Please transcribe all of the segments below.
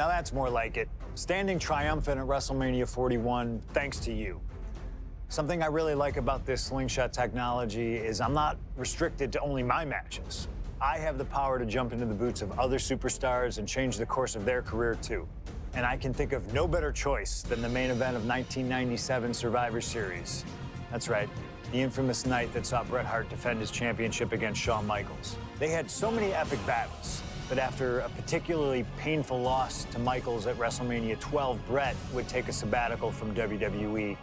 Now that's more like it. Standing triumphant at WrestleMania 41 thanks to you. Something I really like about this slingshot technology is I'm not restricted to only my matches. I have the power to jump into the boots of other superstars and change the course of their career too. And I can think of no better choice than the main event of 1997 Survivor Series. That's right, the infamous night that saw Bret Hart defend his championship against Shawn Michaels. They had so many epic battles, but after a particularly painful loss to Michaels at WrestleMania 12, Bret would take a sabbatical from WWE,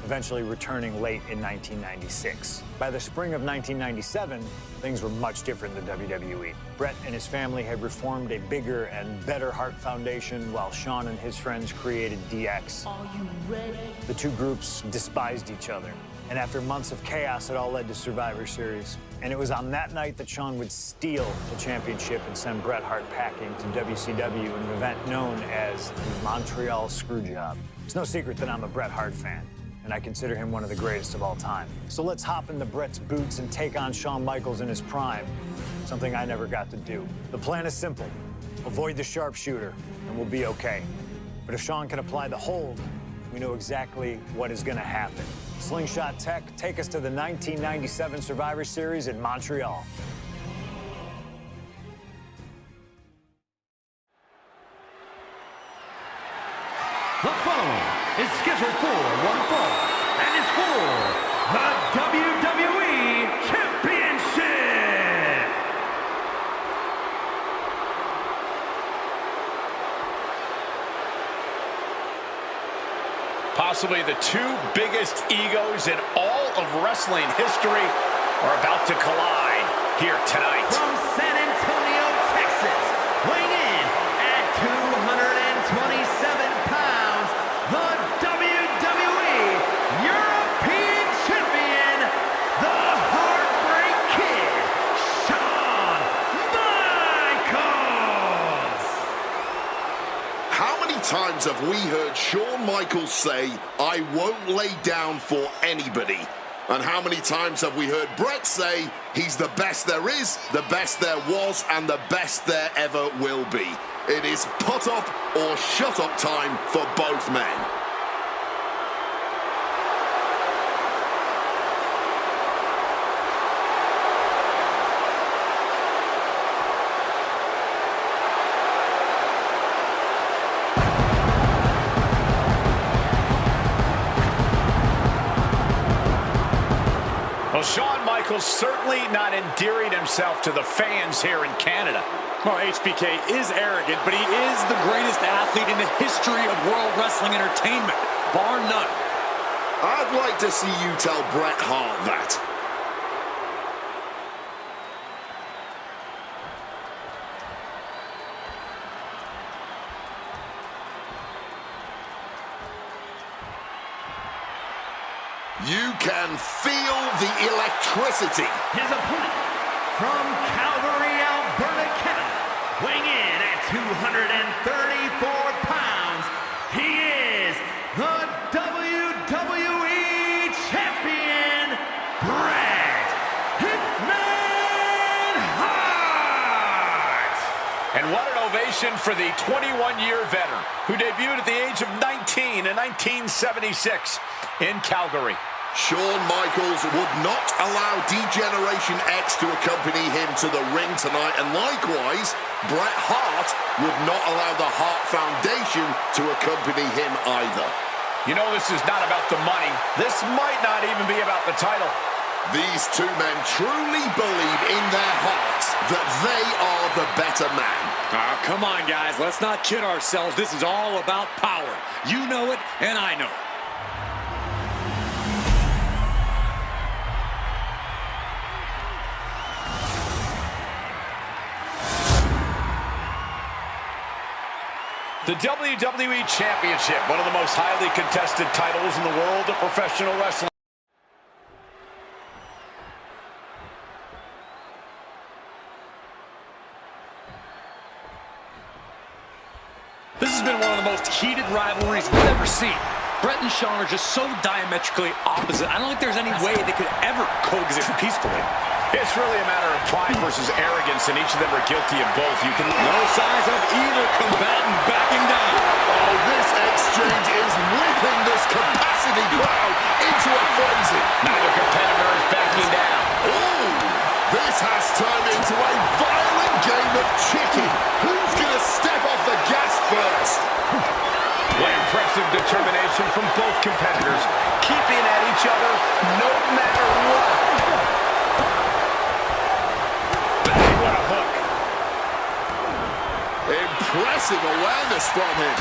eventually returning late in 1996. By the spring of 1997, things were much different than WWE. Bret and his family had reformed a bigger and better Hart Foundation, while Shawn and his friends created DX. Are you ready? The two groups despised each other, and after months of chaos, it all led to Survivor Series. And it was on that night that Shawn would steal the championship and send Bret Hart packing to WCW in an event known as the Montreal Screwjob. It's no secret that I'm a Bret Hart fan, and I consider him one of the greatest of all time. So let's hop into Bret's boots and take on Shawn Michaels in his prime, something I never got to do. The plan is simple. Avoid the sharpshooter, and we'll be okay. But if Shawn can apply the hold, we know exactly what is gonna happen. Slingshot Tech, take us to the 1997 Survivor Series in Montreal. The following is scheduled for one fall and is for the WWE Championship. Possibly the two biggest egos in all of wrestling history are about to collide here tonight. From San Antonio, Texas, weighing in at 227 pounds, the WWE European Champion, the Heartbreak Kid, Shawn Michaels. How many times have we heard Shawn Michaels say, "I won't lay down for anybody"? And how many times have we heard Bret say, he's the best there is, the best there was, and the best there ever will be? It is put up or shut up time for both men. Well, Shawn Michaels certainly not endearing himself to the fans here in Canada. Well, HBK is arrogant, but he is the greatest athlete in the history of World Wrestling Entertainment, bar none. I'd like to see you tell Bret Hart that. You can feel the electricity. His opponent from Calgary, Alberta, Canada, weighing in at 234 pounds, he is the WWE Champion, Bret Hitman Hart! And what an ovation for the 21-year veteran who debuted at the age of 19 in 1976 in Calgary. Shawn Michaels would not allow D-Generation X to accompany him to the ring tonight, and likewise, Bret Hart would not allow the Hart Foundation to accompany him either. You know, this is not about the money. This might not even be about the title. These two men truly believe in their hearts that they are the better man. Come on, guys. Let's not kid ourselves. This is all about power. You know it, and I know it. The WWE Championship, one of the most highly contested titles in the world of professional wrestling. This has been one of the most heated rivalries we've ever seen. Bret and Shawn are just so diametrically opposite. I don't think there's any way they could ever coexist peacefully. It's really a matter of pride versus arrogance, and each of them are guilty of both. You can... No signs of either combatant backing down. Oh, this exchange is whipping this capacity crowd into a frenzy. Neither competitor is backing down. Ooh, this has turned into a violent game of chicken. Who's going to step off the gas first? What impressive determination from both competitors, keeping at each other no matter what. Bang, what a hook. Impressive awareness from him.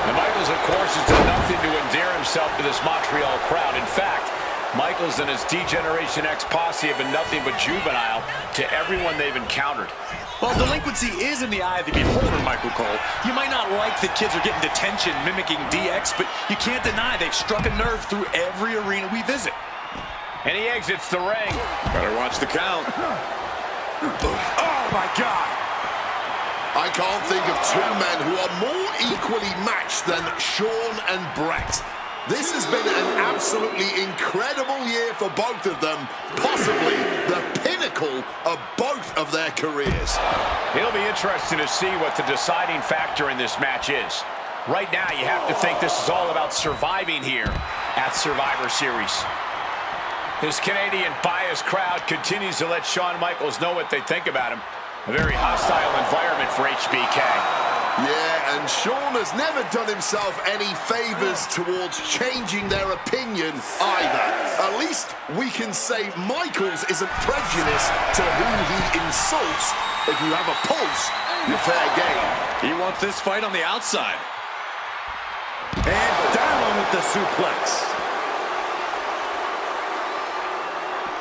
And Michaels, of course, has done nothing to endear himself to this Montreal crowd. In fact, Michaels and his D-Generation X posse have been nothing but juvenile to everyone they've encountered. Well, delinquency is in the eye of the beholder, Michael Cole. You might not like that kids are getting detention mimicking DX, but you can't deny they've struck a nerve through every arena we visit. And he exits the ring. Better watch the count. Oh, my God. I can't think of two men who are more equally matched than Shawn and Brett. This has been an absolutely incredible year for both of them, possibly the pinnacle of both of their careers. It'll be interesting to see what the deciding factor in this match is. Right now, you have to think this is all about surviving here at Survivor Series. This Canadian biased crowd continues to let Shawn Michaels know what they think about him. A very hostile environment for HBK. Yeah, and Shawn has never done himself any favors towards changing their opinion either. At least we can say Michaels isn't prejudiced to who he insults. If you have a pulse, you're fair game. He wants this fight on the outside. And down with the suplex.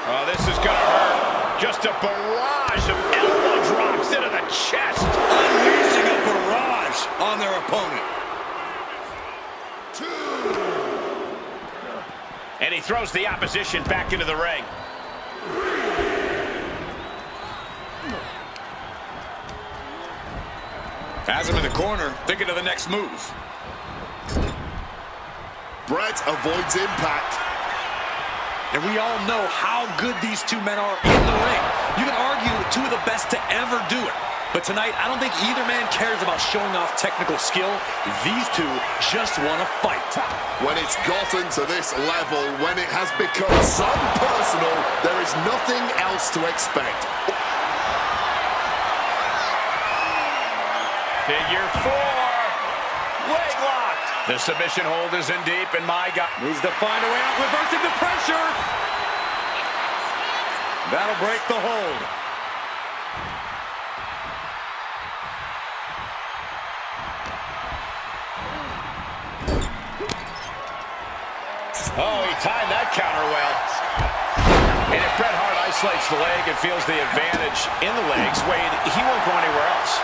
Oh, this is gonna hurt. Just a barrage of elbow drops into the chest. Unleashing a barrage on their opponent. And he throws the opposition back into the ring. Has him in the corner, thinking of the next move. Brett avoids impact. And we all know how good these two men are in the ring. You can argue two of the best to ever do it. But tonight, I don't think either man cares about showing off technical skill. These two just want to fight. When it's gotten to this level, when it has become so personal, there is nothing else to expect. Figure four. Leg lock. The submission hold is in deep, and my God. Needs to find a way out, reversing the pressure. That'll break the hold. Oh, he timed that counter well. And if Bret Hart isolates the leg and feels the advantage in the legs, Wade, he won't go anywhere else.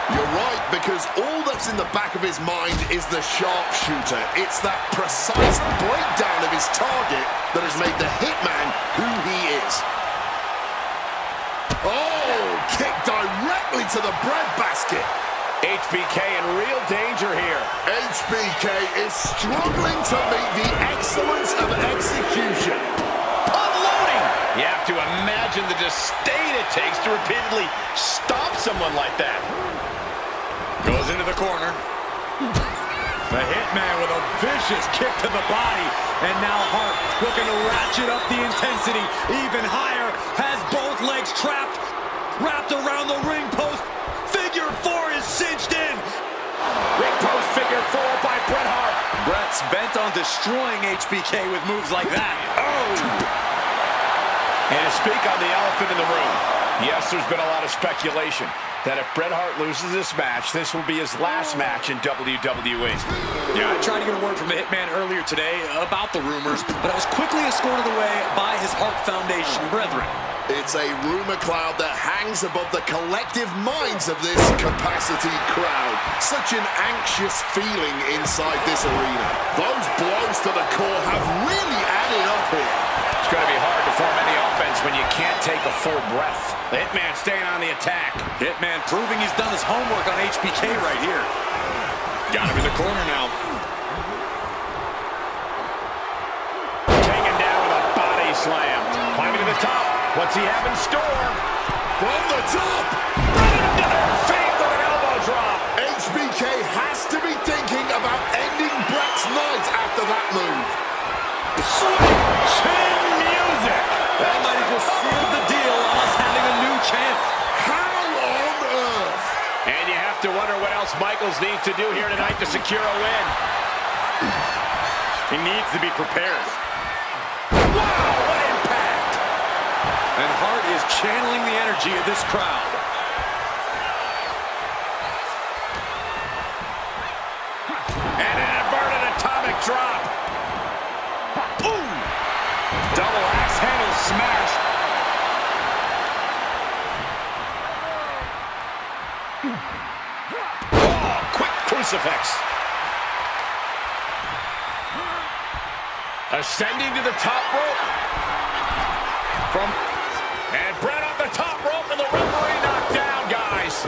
You're right, because all that's in the back of his mind is the sharpshooter. It's that precise breakdown of his target that has made the Hitman who he is. Oh, kick directly to the breadbasket. HBK in real danger here. HBK is struggling to meet the excellence of execution. Unloading! You have to imagine the disdain it takes to repeatedly stop someone like that. Goes into the corner. The Hitman with a vicious kick to the body. And now Hart looking to ratchet up the intensity even higher. Has both legs trapped. Wrapped around the ring post. Figure four is cinched in. Ring post figure four by Bret Hart. Bret's bent on destroying HBK with moves like that. Oh! And to speak on the elephant in the room, yes, there's been a lot of speculation that if Bret Hart loses this match, this will be his last match in WWE. Yeah, I tried to get a word from the Hitman earlier today about the rumors, but I was quickly escorted away by his Hart Foundation brethren. It's a rumor cloud that hangs above the collective minds of this capacity crowd. Such an anxious feeling inside this arena. Those blows to the core have really added up here. It's going to be hard to form any offense when you can't take a full breath. The Hitman staying on the attack. Hitman proving he's done his homework on HBK right here. Got him in the corner now. Taken down with a body slam. Climbing to the top. What's he have in store? From the top. Right into their feet with an elbow drop. HBK has to be thinking about ending Brett's night after that move. Sweet chin music. That might have just sealed the deal on us having a new champ. How on earth? And you have to wonder what else Michaels needs to do here tonight to secure a win. He needs to be prepared. Wow, what impact! And Hart is channeling the energy of this crowd. And an inverted atomic drop. Boom! Double axe handle smash. Oh, quick crucifix. Ascending to the top rope. And Brett off the top rope and the referee knocked down, guys.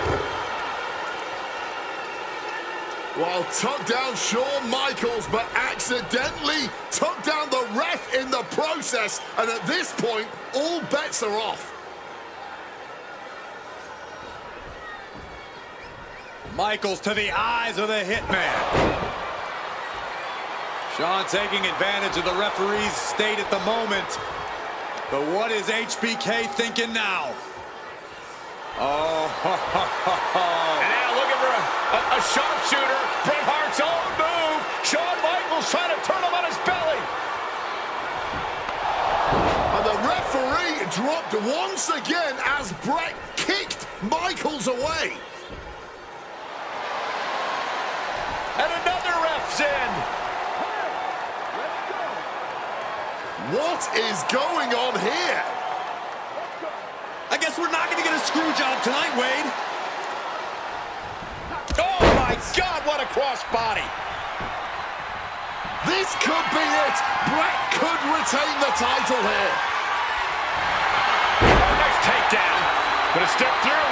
Well, took down Shawn Michaels, but accidentally took down the ref in the process. And at this point, all bets are off. Michaels to the eyes of the Hitman. Shawn taking advantage of the referee's state at the moment. But what is HBK thinking now? Oh, And now looking for a sharpshooter. Bret Hart's own move. Shawn Michaels trying to turn him on his belly. And the referee dropped once again as Bret kicked Michaels away. And another ref's in. What is going on here? I guess we're not going to get a screw job tonight, Wade. Oh, my God, what a crossbody. This could be it. Bret could retain the title here. Oh, nice takedown. But a step through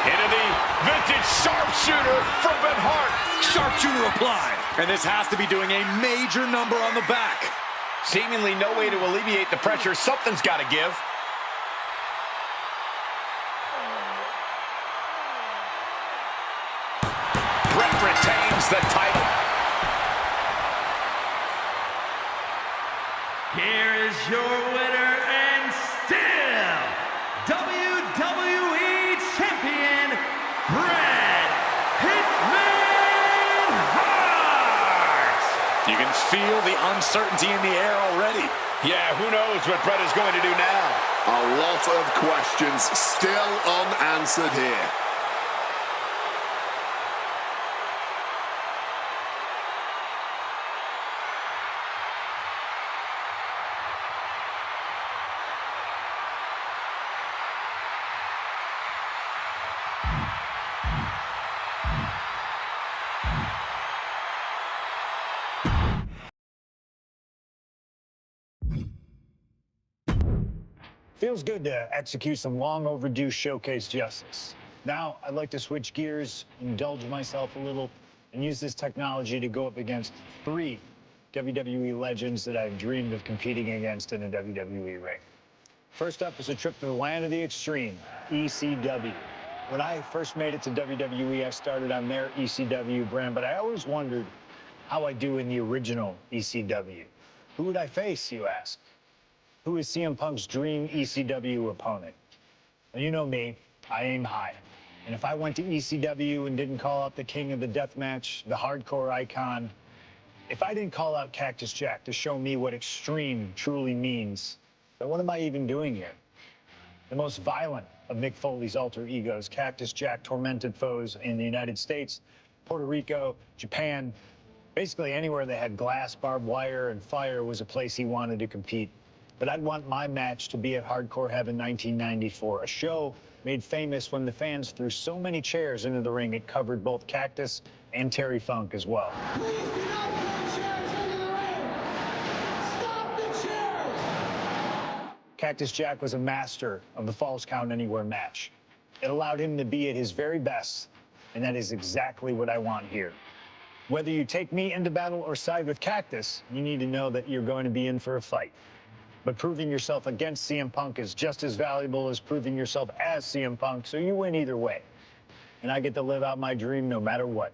into the vintage sharpshooter from Bret Hart. Sharpshooter applied. And this has to be doing a major number on the back. Seemingly no way to alleviate the pressure. Something's got to give. Bret retains the title. Here is your winner and still WWE Champion, Bret Hitman Hart! You can feel the uncertainty in the air already. Yeah, who knows what Bret is going to do now? A lot of questions still unanswered here. Feels good to execute some long overdue showcase justice. Now, I'd like to switch gears, indulge myself a little, and use this technology to go up against 3 WWE legends that I've dreamed of competing against in a WWE ring. First up is a trip to the land of the extreme, ECW. When I first made it to WWE, I started on their ECW brand, but I always wondered how I'd do in the original ECW. Who would I face, you ask? Who is CM Punk's dream ECW opponent? Well, you know me, I aim high. And if I went to ECW and didn't call out the king of the deathmatch, the hardcore icon, if I didn't call out Cactus Jack to show me what extreme truly means, then what am I even doing here? The most violent of Mick Foley's alter egos, Cactus Jack tormented foes in the United States, Puerto Rico, Japan, basically anywhere that had glass, barbed wire, and fire was a place he wanted to compete. But I'd want my match to be at Hardcore Heaven 1994, a show made famous when the fans threw so many chairs into the ring it covered both Cactus and Terry Funk as well. Please do not put chairs into the ring! Stop the chairs! Cactus Jack was a master of the Falls Count Anywhere match. It allowed him to be at his very best, and that is exactly what I want here. Whether you take me into battle or side with Cactus, you need to know that you're going to be in for a fight. But proving yourself against CM Punk is just as valuable as proving yourself as CM Punk, so you win either way. And I get to live out my dream no matter what.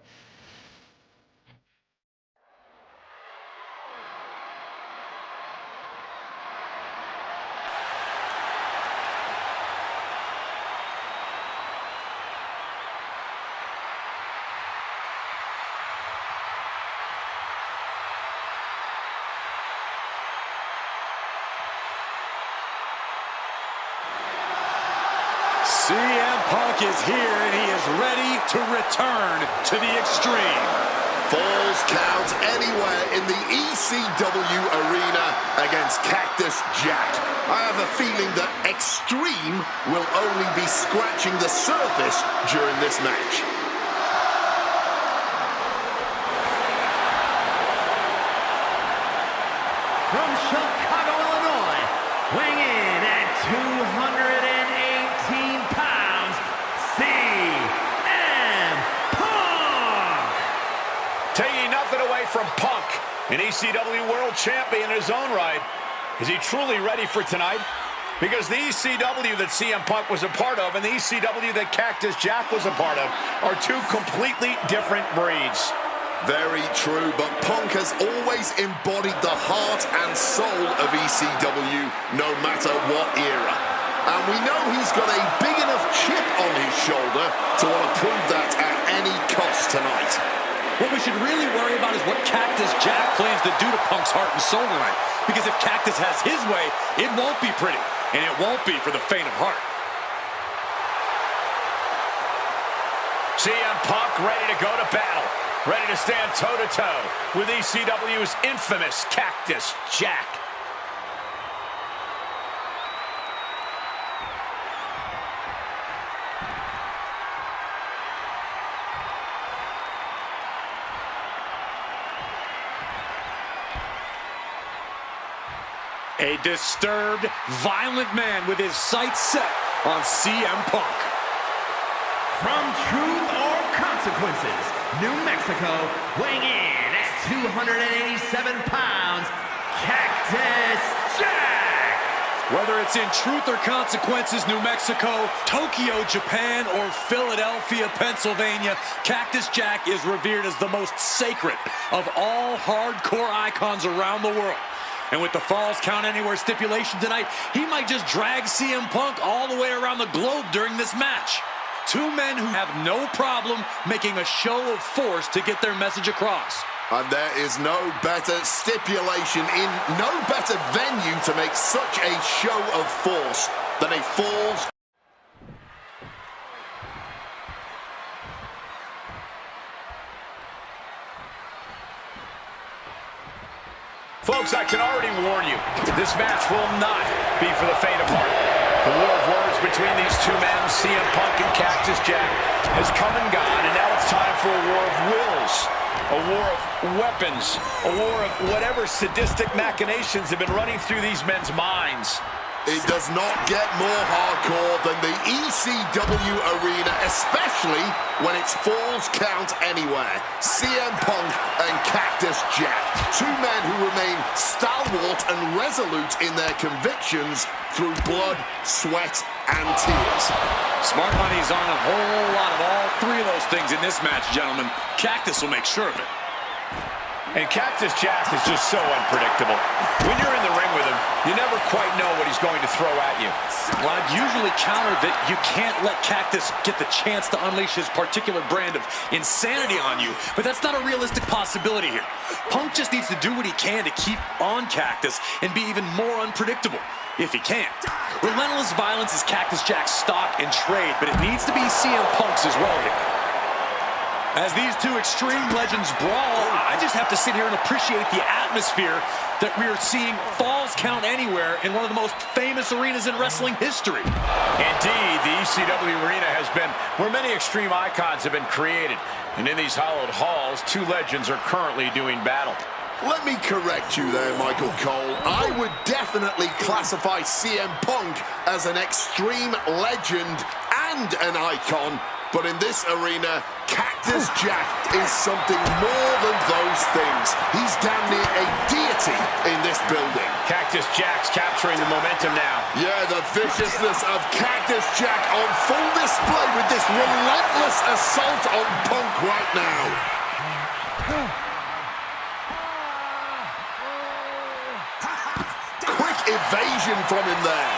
CM Punk is here, and he is ready to return to the Extreme. Falls count anywhere in the ECW arena against Cactus Jack. I have a feeling that Extreme will only be scratching the surface during this match. From Chicago, Illinois, weighing in at 218 pounds, CM Punk! Taking nothing away from Punk, an ECW World Champion in his own right. Is he truly ready for tonight? Because the ECW that CM Punk was a part of and the ECW that Cactus Jack was a part of are two completely different breeds. Very true, but Punk has always embodied the heart and soul of ECW, no matter what era. And we know he's got a big enough chip on his shoulder to want to prove that at any cost tonight. What we should really worry about is what Cactus Jack plans to do to Punk's heart and soul tonight. Because if Cactus has his way, it won't be pretty. And it won't be for the faint of heart. CM Punk ready to go to battle. Ready to stand toe-to-toe with ECW's infamous Cactus Jack. A disturbed, violent man with his sights set on CM Punk. From Truth or Consequences, New Mexico, weighing in at 287 pounds, Cactus Jack! Whether it's in Truth or Consequences, New Mexico, Tokyo, Japan, or Philadelphia, Pennsylvania, Cactus Jack is revered as the most sacred of all hardcore icons around the world. And with the Falls Count Anywhere stipulation tonight, he might just drag CM Punk all the way around the globe during this match. Two men who have no problem making a show of force to get their message across. And there is no better stipulation in no better venue to make such a show of force than a Falls. Folks, I can already warn you, this match will not be for the faint of heart. The war of words between these two men, CM Punk and Cactus Jack, has come and gone, and now it's time for a war of wills, a war of weapons, a war of whatever sadistic machinations have been running through these men's minds. It does not get more hardcore than the ECW arena, especially when it's Falls Count Anywhere. CM Punk and Cactus Jack, two men who remain stalwart and resolute in their convictions through blood, sweat, and tears. Smart money's on a whole lot of all three of those things in this match, gentlemen. Cactus will make sure of it. And Cactus Jack is just so unpredictable. When you're in the ring with him, you never quite know what he's going to throw at you. Well, I'd usually counter that you can't let Cactus get the chance to unleash his particular brand of insanity on you, but that's not a realistic possibility here. Punk just needs to do what he can to keep on Cactus and be even more unpredictable, if he can. Relentless violence is Cactus Jack's stock and trade, but it needs to be CM Punk's as well here. As these two extreme legends brawl, I just have to sit here and appreciate the atmosphere that we are seeing Falls Count Anywhere in one of the most famous arenas in wrestling history. Indeed, the ECW arena has been where many extreme icons have been created. And in these hallowed halls, two legends are currently doing battle. Let me correct you there, Michael Cole. I would definitely classify CM Punk as an extreme legend and an icon, But in this arena, Cactus Jack is something more than those things. He's damn near a deity in this building. Cactus Jack's capturing the momentum now. Yeah, the viciousness of Cactus Jack on full display with this relentless assault on Punk right now. Quick evasion from him there.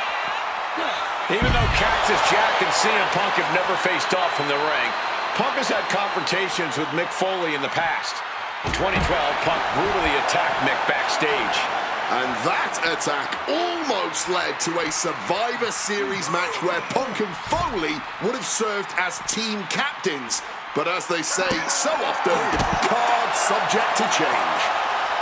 Even though Cactus Jack and CM Punk have never faced off in the ring, Punk has had confrontations with Mick Foley in the past. In 2012, Punk brutally attacked Mick backstage. And that attack almost led to a Survivor Series match where Punk and Foley would have served as team captains. But as they say so often, cards subject to change.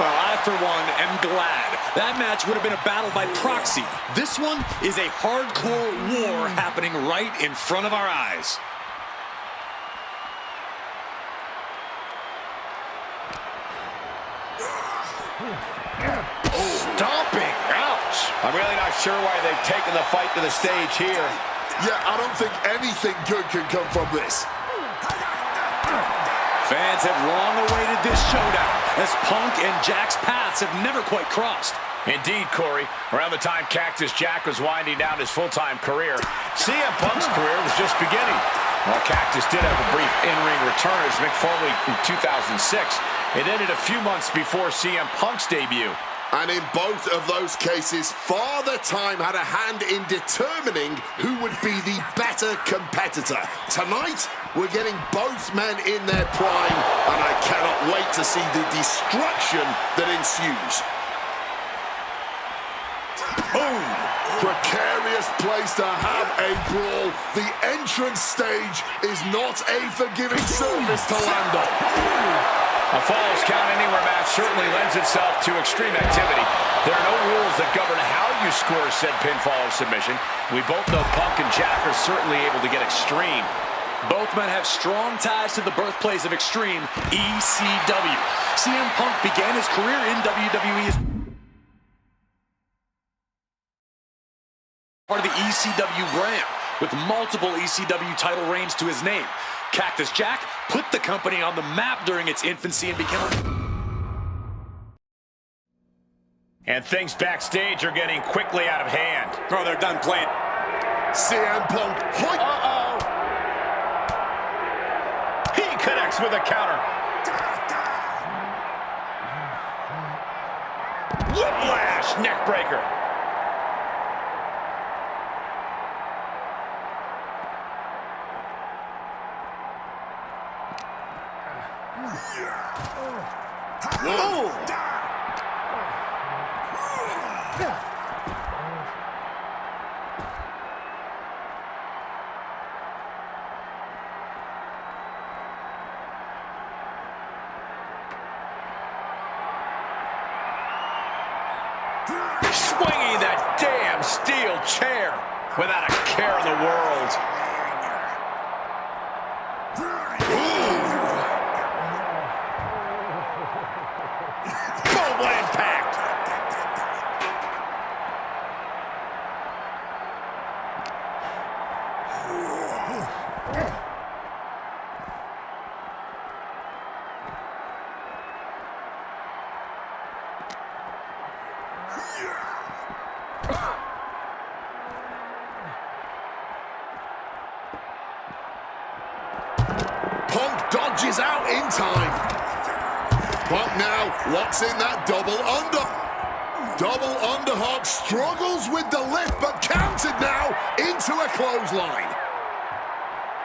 Well, I, for one, am glad. That match would have been a battle by proxy. This one is a hardcore war happening right in front of our eyes. Stomping! Ouch! I'm really not sure why they've taken the fight to the stage here. Yeah, I don't think anything good can come from this. Fans have long awaited this showdown, as Punk and Jack's paths have never quite crossed. Indeed, Corey. Around the time Cactus Jack was winding down his full-time career, CM Punk's career was just beginning. While Cactus did have a brief in-ring return as Mick Foley in 2006, it ended a few months before CM Punk's debut. And in both of those cases, Father Time had a hand in determining who would be the better competitor. Tonight, we're getting both men in their prime, and I cannot wait to see the destruction that ensues. Boom! Precarious place to have a brawl. The entrance stage is not a forgiving surface to land on. A Falls Count Anywhere match certainly lends itself to extreme activity. There are no rules that govern how you score said pinfall or submission. We both know Punk and Jack are certainly able to get extreme. Both men have strong ties to the birthplace of Extreme, ECW. CM Punk began his career in WWE as part of the ECW brand, with multiple ECW title reigns to his name. Cactus Jack put the company on the map during its infancy and became And things backstage are getting quickly out of hand. Oh, they're done playing. CM Punk. Uh-oh. He connects with a counter. Whiplash neckbreaker. Whoa. Swinging that damn steel chair without a care in the world. Full impact. Punk dodges out in time. Punk now locks in that double under. Double underhook, struggles with the lift, but countered now into a clothesline.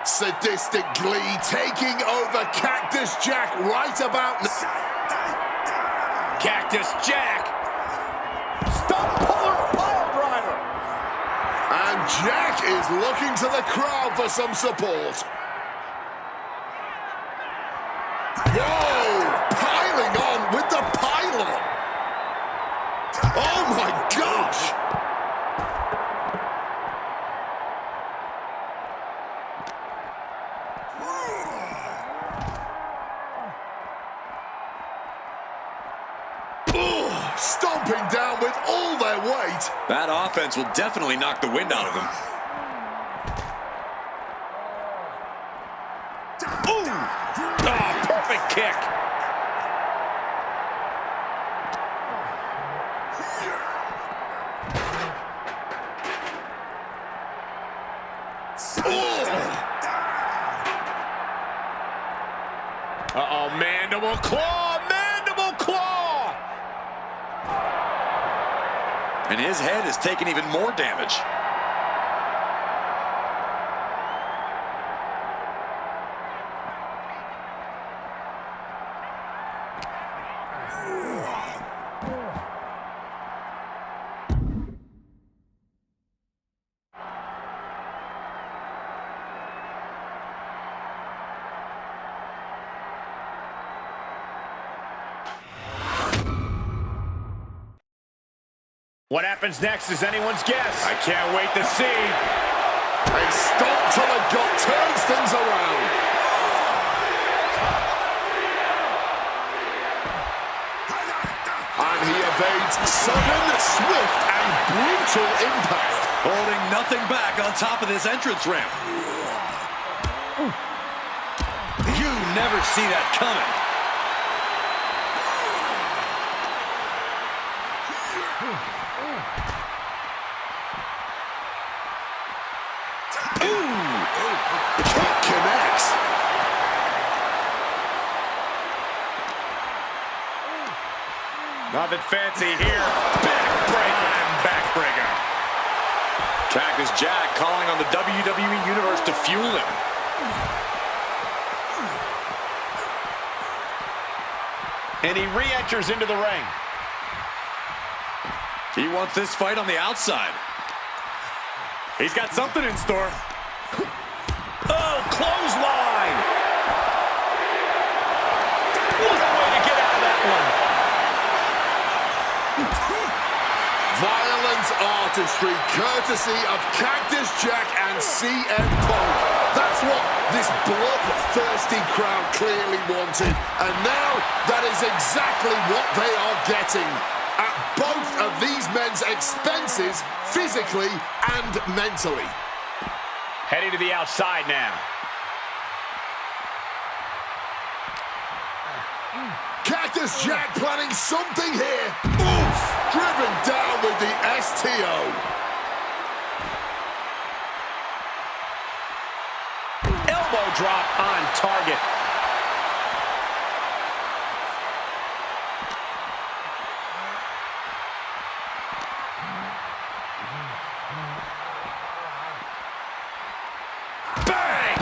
Sadistic Glee taking over Cactus Jack right about now. Cactus Jack. Stump puller pile driver. And Jack is looking to the crowd for some support. Whoa! Piling on with the pylon. Oh my gosh! Ugh, stomping down with all their weight. That offense will definitely knock the wind out of them. kick. Uh-oh, mandible claw, mandible claw! And his head is taking even more damage. What happens next is anyone's guess. I can't wait to see. A stop to the gut turns things around. And he evades sudden, swift, and brutal impact. Holding nothing back on top of this entrance ramp. You never see that coming. Kick connects. Nothing fancy here. Backbreaker and backbreaker. Cactus Jack calling on the WWE Universe to fuel him. And he re-enters into the ring. He wants this fight on the outside. He's got something in store. Oh, clothesline! What a way to get out of that one. Violent artistry, courtesy of Cactus Jack and CM Punk. That's what this bloodthirsty crowd clearly wanted. And now that is exactly what they are getting. At both of these men's expenses, physically and mentally. Heading to the outside now. Cactus Jack planning something here. Oof! Driven down with the STO. Elbow drop on target. Bang!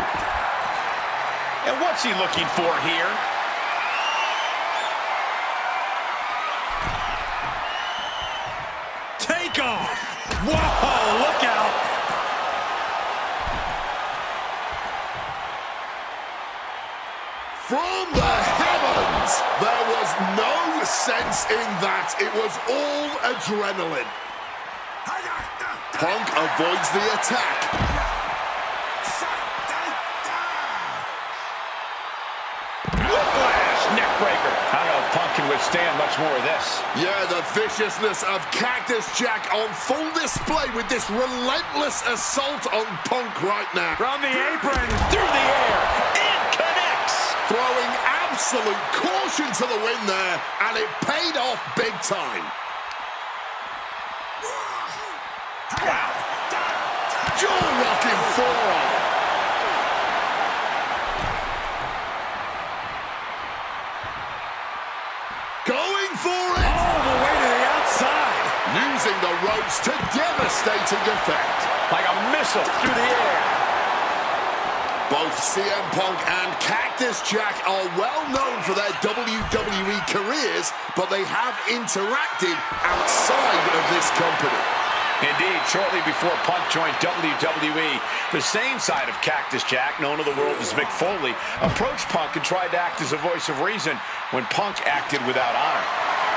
And what's he looking for here? Take off! Whoa, look out! From the heavens! There was no sense in that. It was all adrenaline. Punk avoids the attack. Whiplash, neckbreaker. I don't know if Punk can withstand much more of this. Yeah, the viciousness of Cactus Jack on full display with this relentless assault on Punk right now. From the apron, through the air, it connects. Throwing absolute caution to the wind there, and it paid off big time. Wow. Jaw-rocking forearm. Going for it. All the way to the outside. Using the ropes to devastating effect. Like a missile through the air. Both CM Punk and Cactus Jack are well known for their WWE careers, but they have interacted outside of this company. Indeed, shortly before Punk joined WWE, the same side of Cactus Jack, known to the world as Mick Foley, approached Punk and tried to act as a voice of reason when Punk acted without honor.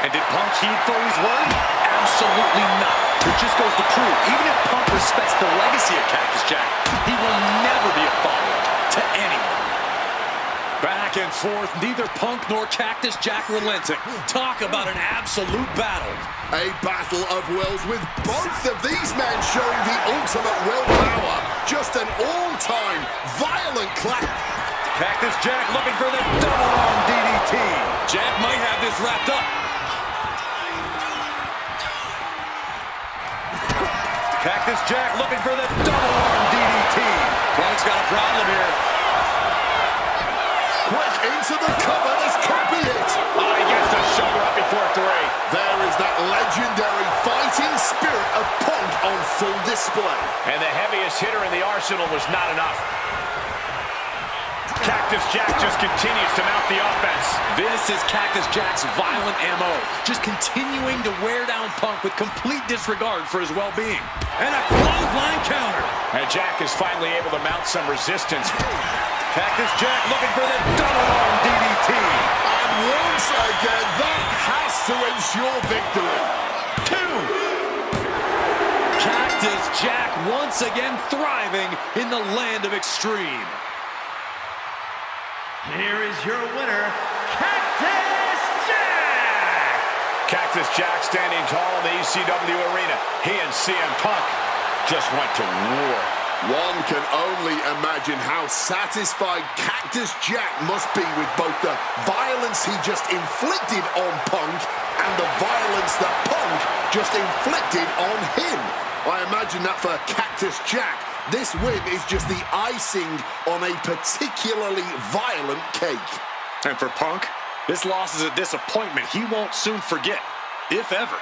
And did Punk heed Foley's word? Absolutely not. It just goes to prove, even if Punk respects the legacy of Cactus Jack, he will never be a follower to anyone. Back and forth, neither Punk nor Cactus Jack relenting. Talk about an absolute battle. A battle of wills with both of these men showing the ultimate willpower. Just an all-time violent clash. Cactus Jack looking for the double arm DDT. Jack might have this wrapped up. Cactus Jack looking for the double arm DDT. Punk's got a problem here. Quick into the cover, this could be it. Oh, he gets the shoulder up before 3. There is that legendary fighting spirit of Punk on full display. And the heaviest hitter in the arsenal was not enough. Cactus Jack just continues to mount the offense. This is Cactus Jack's violent MO. Just continuing to wear down Punk with complete disregard for his well-being. And a clothesline counter. And Jack is finally able to mount some resistance. Cactus Jack looking for the double arm DDT. And once again, that has to ensure victory. 2. Cactus Jack once again thriving in the land of extreme. Here is your winner, Cactus Jack! Cactus Jack standing tall in the ECW arena. He and CM Punk just went to war. One can only imagine how satisfied Cactus Jack must be with both the violence he just inflicted on Punk and the violence that Punk just inflicted on him. I imagine that for Cactus Jack, this win is just the icing on a particularly violent cake. And for Punk, this loss is a disappointment he won't soon forget, if ever.